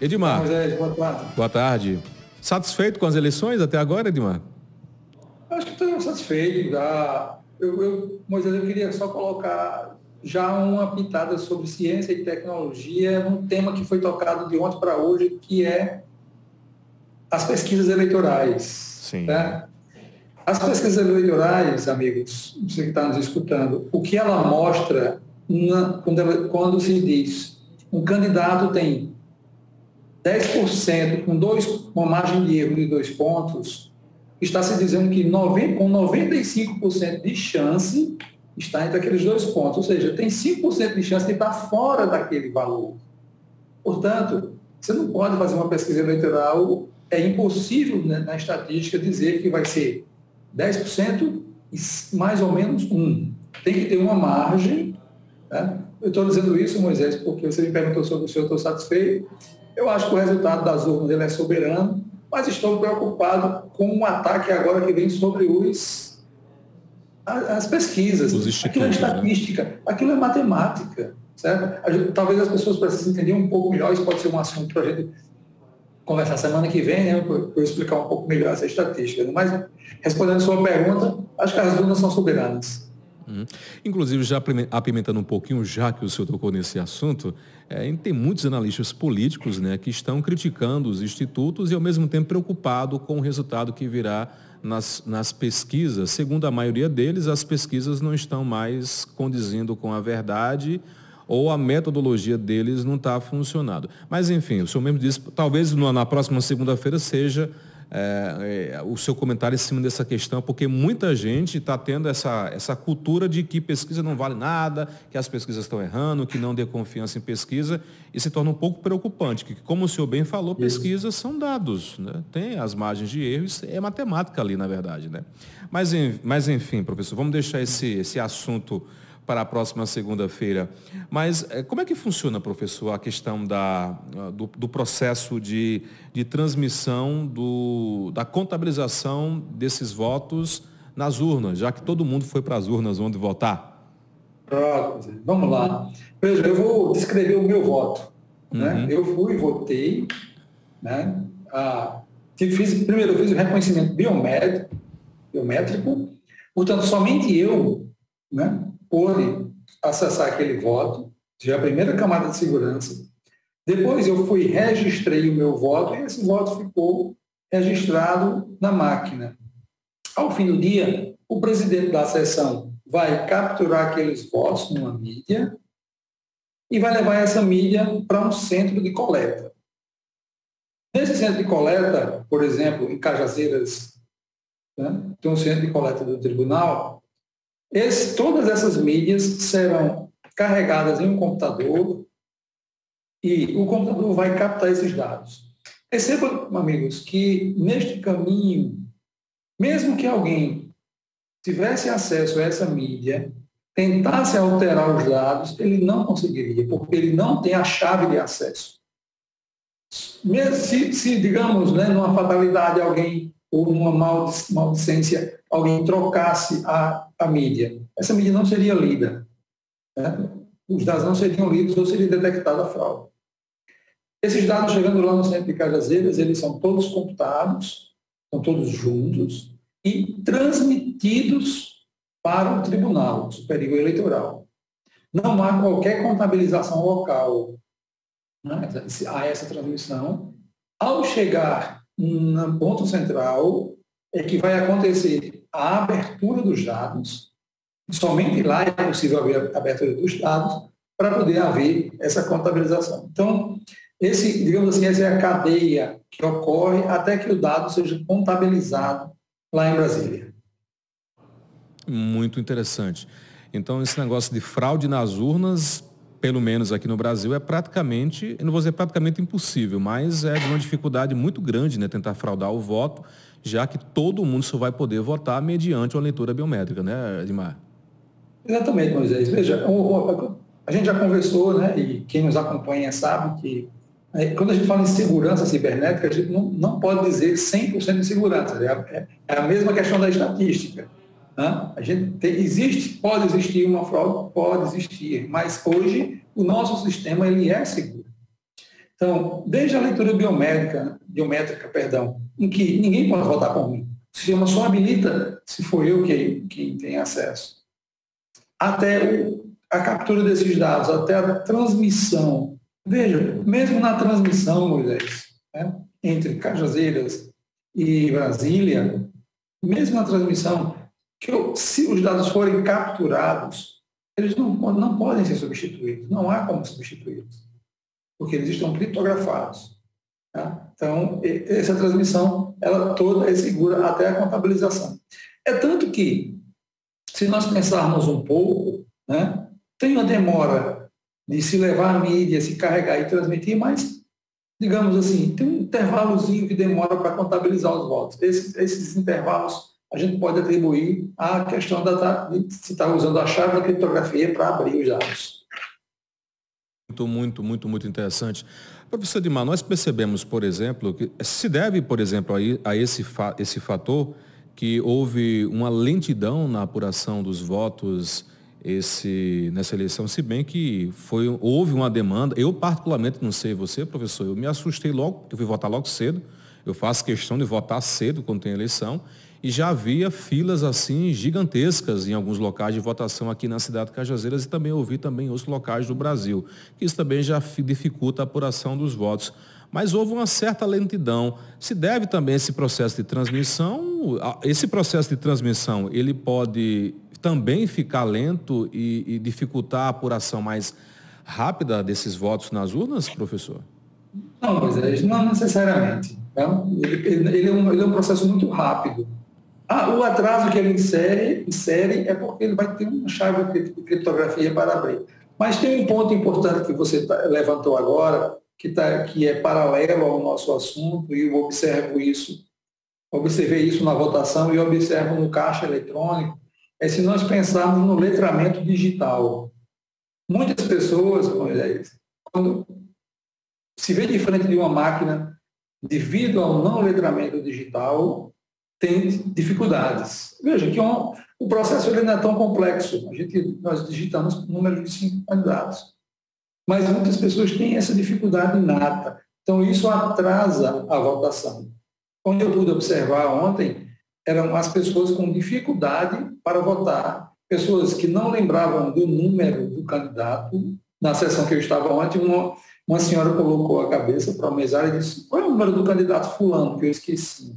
Edmar, Moisés, boa tarde. boa tarde. Satisfeito com as eleições até agora, Edmar? Acho que estou satisfeito. Moisés, eu queria só colocar já uma pitada sobre ciência e tecnologia, um tema que foi tocado de ontem para hoje, que é as pesquisas eleitorais. Sim. Né? As pesquisas eleitorais, amigos, você que está nos escutando, o que ela mostra quando se diz um candidato tem 10% com uma margem de erro de 2 pontos, está se dizendo que com 95% de chance está entre aqueles 2 pontos, ou seja, tem 5% de chance de estar fora daquele valor. Portanto, você não pode fazer uma pesquisa eleitoral, é impossível, né, na estatística dizer que vai ser 10% e mais ou menos 1. Tem que ter uma margem. Né? Eu estou dizendo isso, Moisés, porque você me perguntou sobre se eu estou satisfeito. Eu acho que o resultado das urnas ele é soberano, mas estou preocupado com um ataque agora que vem sobre as pesquisas. Aquilo é estatística, né? Aquilo é matemática. Certo? Talvez as pessoas precisem entender um pouco melhor, isso pode ser um assunto para a gente conversar semana que vem, né, para eu explicar um pouco melhor essa estatística. Mas, respondendo a sua pergunta, acho que as urnas são soberanas. Inclusive, já apimentando um pouquinho, já que o senhor tocou nesse assunto, tem muitos analistas políticos, né, que estão criticando os institutos e, ao mesmo tempo, preocupados com o resultado que virá nas pesquisas. Segundo a maioria deles, as pesquisas não estão mais condizendo com a verdade ou a metodologia deles não está funcionando. Mas, enfim, o senhor mesmo disse, talvez na próxima segunda-feira seja o seu comentário em cima dessa questão, porque muita gente está tendo essa cultura de que pesquisa não vale nada, que as pesquisas estão errando, que não dê confiança em pesquisa, e se torna um pouco preocupante, que, como o senhor bem falou, pesquisas são dados, né? Tem as margens de erro, é matemática ali, na verdade, né? Mas enfim, professor, vamos deixar esse assunto para a próxima segunda-feira. Mas como é que funciona, professor, a questão do processo de transmissão da contabilização desses votos nas urnas, já que todo mundo foi para as urnas onde votar? Pronto, vamos lá. Veja, eu vou descrever o meu voto. Né? Eu fui, votei, né? Primeiro eu fiz o reconhecimento biométrico, portanto, somente eu, né, pude acessar aquele voto, já a primeira camada de segurança. Depois eu registrei o meu voto e esse voto ficou registrado na máquina. Ao fim do dia, o presidente da sessão vai capturar aqueles votos numa mídia e vai levar essa mídia para um centro de coleta. Nesse centro de coleta, por exemplo, em Cajazeiras, né, tem um centro de coleta do tribunal. Todas essas mídias serão carregadas em um computador e o computador vai captar esses dados. Percebam, amigos, que neste caminho, mesmo que alguém tivesse acesso a essa mídia, tentasse alterar os dados, ele não conseguiria, porque ele não tem a chave de acesso. Mesmo se digamos, né, numa fatalidade, alguém, ou numa maldicência, alguém trocasse a mídia, essa mídia não seria lida. Né? Os dados não seriam lidos ou seria detectada a fraude. Esses dados chegando lá no centro de Cajazeiras, eles são todos computados, são todos juntos e transmitidos para o Tribunal Superior Eleitoral. Não há qualquer contabilização local, né, a essa transmissão. Ao chegar no ponto central, é que vai acontecer a abertura dos dados. Somente lá é possível haver a abertura dos dados para poder haver essa contabilização. Então, digamos assim, essa é a cadeia que ocorre até que o dado seja contabilizado lá em Brasília. Muito interessante. Então, esse negócio de fraude nas urnas, pelo menos aqui no Brasil, é praticamente, eu não vou dizer praticamente impossível, mas é de uma dificuldade muito grande, né, tentar fraudar o voto, já que todo mundo só vai poder votar mediante uma leitura biométrica, né, Edmar? Exatamente, Moisés. Veja, a gente já conversou, né, e quem nos acompanha sabe que quando a gente fala em segurança cibernética, a gente não pode dizer 100% de segurança. É a mesma questão da estatística. Né? Pode existir uma fraude, pode existir, mas hoje o nosso sistema ele é seguro. Então, desde a leitura biométrica, em que ninguém pode votar por mim. O sistema só habilita se for eu quem tem acesso. Até a captura desses dados, até a transmissão. Veja, mesmo na transmissão, Moisés, né, entre Cajazeiras e Brasília, mesmo na transmissão, se os dados forem capturados, eles não podem ser substituídos, não há como substituí-los, porque eles estão criptografados. Tá? Então, essa transmissão, ela toda é segura até a contabilização. É tanto que, se nós pensarmos um pouco, né, tem uma demora de se levar a mídia, se carregar e transmitir, mas, digamos assim, tem um intervalozinho que demora para contabilizar os votos. Esses intervalos a gente pode atribuir à questão de se estar usando a chave da criptografia para abrir os dados. Muito interessante. Professor Edmar, nós percebemos, por exemplo, que se deve, por exemplo, a esse fator que houve uma lentidão na apuração dos votos nessa eleição, se bem que houve uma demanda. Eu, particularmente, não sei você, professor, eu me assustei logo, eu fui votar logo cedo, eu faço questão de votar cedo quando tem eleição, e já havia filas assim gigantescas em alguns locais de votação aqui na cidade de Cajazeiras e também ouvi também em outros locais do Brasil, que isso também já dificulta a apuração dos votos. Mas houve uma certa lentidão. Se deve também esse processo de transmissão, ele pode também ficar lento e dificultar a apuração mais rápida desses votos nas urnas, professor? Não, Moisés, não necessariamente. Tá? Ele é um processo muito rápido. O atraso que ele insere é porque ele vai ter uma chave de criptografia para abrir. Mas tem um ponto importante que você levantou agora, que é paralelo ao nosso assunto, e eu observei isso na votação e observo no caixa eletrônico, é se nós pensarmos no letramento digital. Muitas pessoas, quando se vê de frente de uma máquina, devido ao não letramento digital, tem dificuldades. Veja que o processo ele não é tão complexo. Nós digitamos número de 5 candidatos. Mas muitas pessoas têm essa dificuldade inata. Então, isso atrasa a votação. Como eu pude observar ontem, eram as pessoas com dificuldade para votar. Pessoas que não lembravam do número do candidato. Na sessão que eu estava ontem, uma senhora colocou a cabeça para o mesário e disse: qual é o número do candidato fulano, que eu esqueci?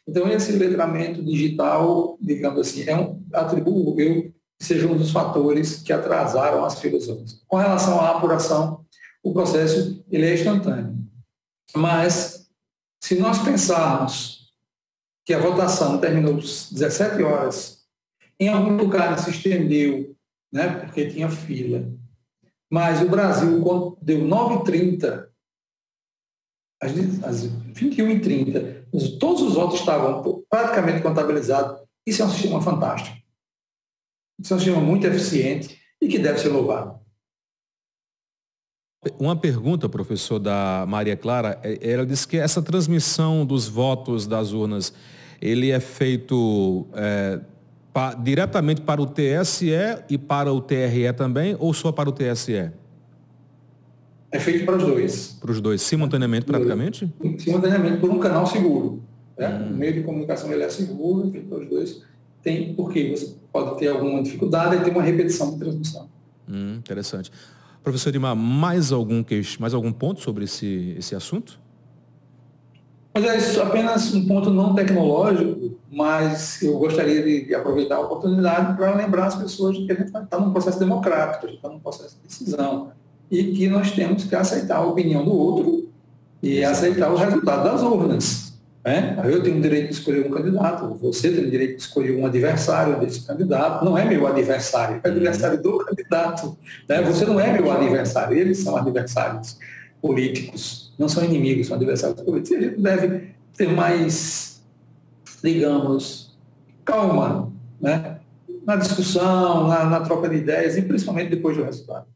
Então, esse letramento digital, digamos assim, atribuo eu que seja um dos fatores que atrasaram as filas. Com relação à apuração, o processo ele é instantâneo. Mas, se nós pensarmos que a votação terminou às 17 horas, em algum lugar se estendeu, né, porque tinha fila, mas o Brasil, quando deu 9h30, às 21h30, todos os votos estavam praticamente contabilizados. Isso é um sistema fantástico. Isso é um sistema muito eficiente e que deve ser louvado. Uma pergunta, professor, da Maria Clara, ela disse que essa transmissão dos votos das urnas, ele é feito diretamente para o TSE e para o TRE também, ou só para o TSE? É feito para os dois. Para os dois, simultaneamente, praticamente? Simultaneamente, por um canal seguro. Né? O meio de comunicação ele é seguro, é feito para os dois. Porque você pode ter alguma dificuldade e ter uma repetição de transmissão. Interessante. Professor Edmar, mais algum ponto sobre esse assunto? Mas é apenas um ponto não tecnológico, mas eu gostaria de aproveitar a oportunidade para lembrar as pessoas de que a gente está num processo democrático, a gente está num processo de decisão, e que nós temos que aceitar a opinião do outro e aceitar o resultado das urnas. Né? Eu tenho o direito de escolher um candidato, você tem o direito de escolher um adversário desse candidato. Não é meu adversário, é adversário do candidato. Né? Você não é meu adversário, eles são adversários políticos, não são inimigos, são adversários políticos. E a gente deve ter mais, digamos, calma, né? Na discussão, na troca de ideias e principalmente depois do resultado.